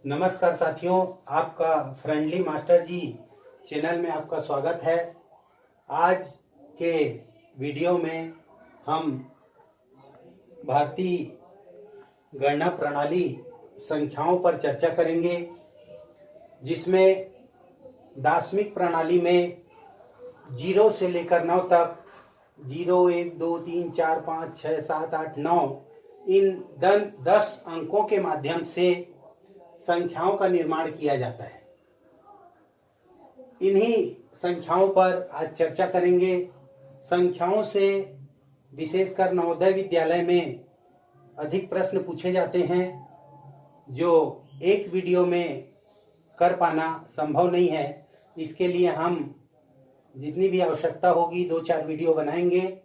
नमस्कार साथियों, आपका फ्रेंडली मास्टर जी चैनल में आपका स्वागत है। आज के वीडियो में हम भारतीय गणना प्रणाली संख्याओं पर चर्चा करेंगे, जिसमें दार्शनिक प्रणाली में 0 से लेकर 9 तक 0, 1, 2, 3, 4, 5, 6, 7, 8, 9 इन 10 अंकों के माध्यम से संख्याओं का निर्माण किया जाता है। इन्हीं संख्याओं पर आज चर्चा करेंगे। संख्याओं से विशेषकर नवोदय विद्यालय में अधिक प्रश्न पूछे जाते हैं, जो एक वीडियो में कर पाना संभव नहीं है। इसके लिए हम जितनी भी आवश्यकता होगी 2-4 वीडियो बनाएंगे,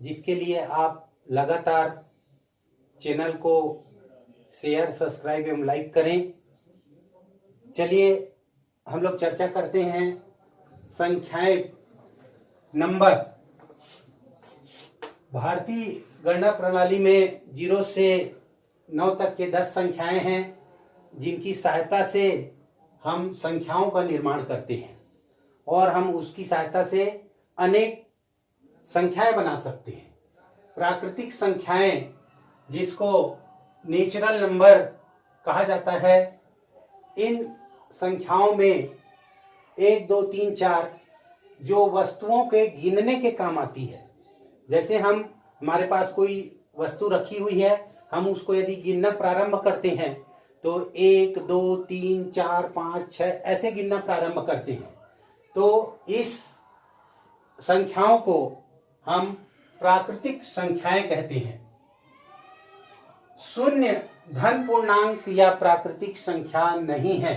जिसके लिए आप लगातार चैनल को शेयर, सब्सक्राइब एवं लाइक करें। चलिए हम लोग चर्चा करते हैं। संख्याएं, नंबर। भारतीय गणना प्रणाली में 0 से 9 तक के 10 संख्याएं हैं, जिनकी सहायता से हम संख्याओं का निर्माण करते हैं और हम उसकी सहायता से अनेक संख्याएं बना सकते हैं। प्राकृतिक संख्याएं, जिसको नेचुरल नंबर कहा जाता है, इन संख्याओं में 1, 2, 3, 4 जो वस्तुओं के गिनने के काम आती है। जैसे हमारे पास कोई वस्तु रखी हुई है, हम उसको यदि गिनना प्रारंभ करते हैं तो 1, 2, 3, 4, 5, 6 ऐसे गिनना प्रारंभ करते हैं। तो इस संख्याओं को हम प्राकृतिक संख्याएं कहते हैं। शून्य धन पूर्णांक या प्राकृतिक संख्या नहीं है।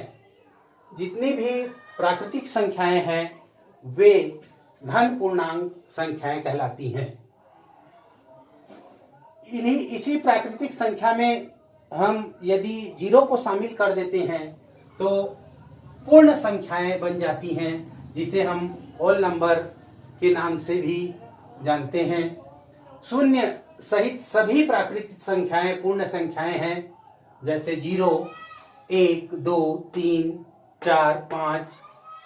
जितनी भी प्राकृतिक संख्याएं हैं वे धन पूर्णांक संख्याएं कहलाती हैं। इसी प्राकृतिक संख्या में हम यदि 0 को शामिल कर देते हैं तो पूर्ण संख्याएं बन जाती हैं, जिसे हम होल नंबर के नाम से भी जानते हैं। शून्य सहित सभी प्राकृतिक संख्याएं पूर्ण संख्याएं हैं, जैसे 0, 1, 2, 3, 4, 5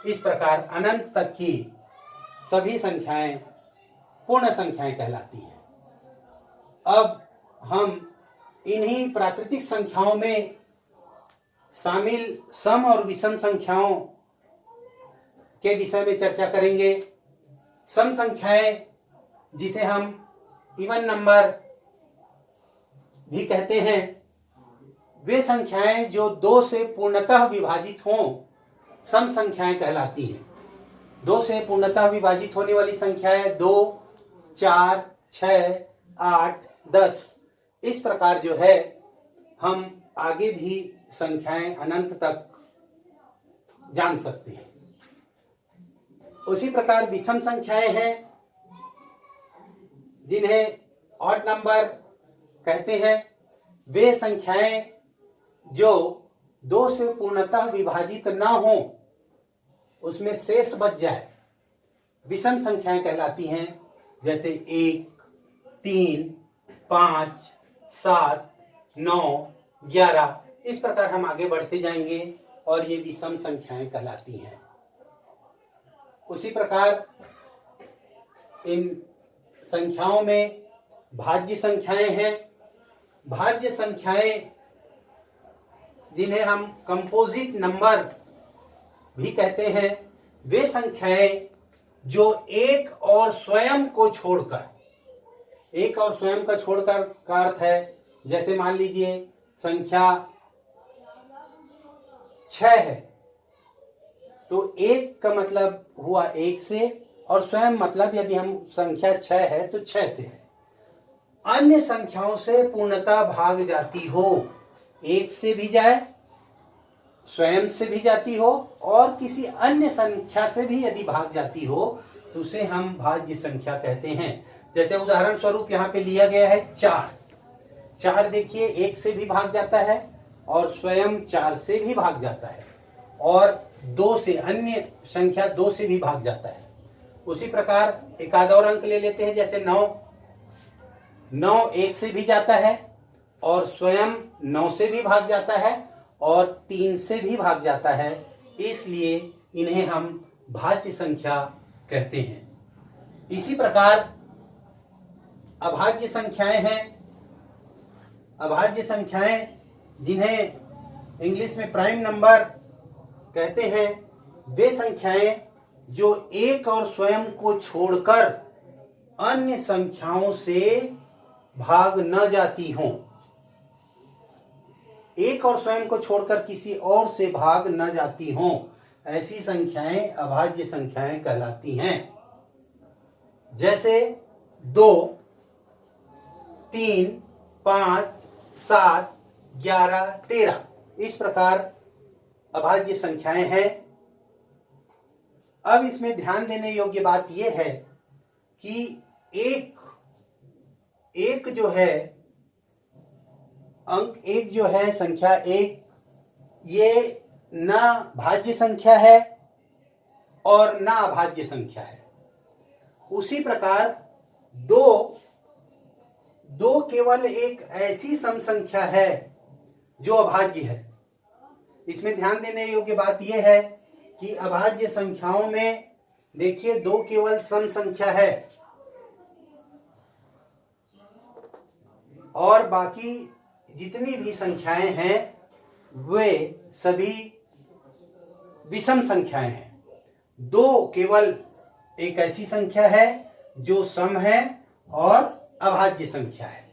इस प्रकार अनंत तक की सभी संख्याएं पूर्ण संख्याएं कहलाती हैं। अब हम इन्हीं प्राकृतिक संख्याओं में शामिल सम और विषम संख्याओं के विषय में चर्चा करेंगे। सम संख्याएं, जिसे हम इवन नंबर भी कहते हैं, वे संख्याएं जो 2 से पूर्णतः विभाजित हों सम संख्याएं कहलाती हैं। 2 से पूर्णतः विभाजित होने वाली संख्याएं 2, 4, 6, 8, 10 इस प्रकार जो है हम आगे भी संख्याएं अनंत तक जान सकते हैं। उसी प्रकार विषम संख्याएं हैं, जिन्हें ऑड नंबर कहते हैं। वे संख्याएं जो 2 से पूर्णतः विभाजित ना हो, उसमें शेष बच जाए, विषम संख्याएं कहलाती हैं। जैसे 1, 3, 5, 7, 9, 11 इस प्रकार हम आगे बढ़ते जाएंगे और ये विषम संख्याएं कहलाती हैं। उसी प्रकार इन संख्याओं में भाज्य संख्याएं हैं। भाज्य संख्याएं, जिन्हें हम कंपोजिट नंबर भी कहते हैं, वे संख्याएं जो एक और स्वयं का छोड़कर का अर्थ है, जैसे मान लीजिए संख्या 6 है तो 1 का मतलब हुआ 1 से, और स्वयं मतलब यदि हम संख्या 6 है तो 6 से है। अन्य संख्याओं से पूर्णता भाग जाती हो, 1 से भी जाए, स्वयं से भी जाती हो और किसी अन्य संख्या से भी यदि भाग जाती हो तो उसे हम भाज्य संख्या कहते हैं। जैसे उदाहरण स्वरूप यहाँ पे लिया गया है 4 देखिए 1 से भी भाग जाता है और स्वयं 4 से भी भाग जाता है, और 2 से, अन्य संख्या 2 से भी भाग जाता है। उसी प्रकार एक आध और अंक ले लेते हैं, जैसे 9 1 से भी जाता है और स्वयं 9 से भी भाग जाता है, और 3 से भी भाग जाता है, इसलिए इन्हें हम भाज्य संख्या कहते हैं। इसी प्रकार अभाज्य संख्याएं हैं। अभाज्य संख्याएं जिन्हें इंग्लिश में प्राइम नंबर कहते हैं, वे संख्याएं जो एक और स्वयं को छोड़कर अन्य संख्याओं से भाग न जाती हों। एक और स्वयं को छोड़कर किसी और से भाग न जाती हों, ऐसी संख्याएं अभाज्य संख्याएं कहलाती हैं। जैसे 2, 3, 5, 7, 11, 13 इस प्रकार अभाज्य संख्याएं हैं। अब इसमें ध्यान देने योग्य बात यह है कि एक जो है अंक, एक जो है संख्या 1, ये न भाज्य संख्या है और न अभाज्य संख्या है। उसी प्रकार 2 केवल एक ऐसी सम संख्या है जो अभाज्य है। इसमें ध्यान देने योग्य बात यह है कि अभाज्य संख्याओं में देखिए 2 केवल सम संख्या है और बाकी जितनी भी संख्याएं हैं वे सभी विषम संख्याएं हैं। 2 केवल एक ऐसी संख्या है जो सम है और अभाज्य संख्या है।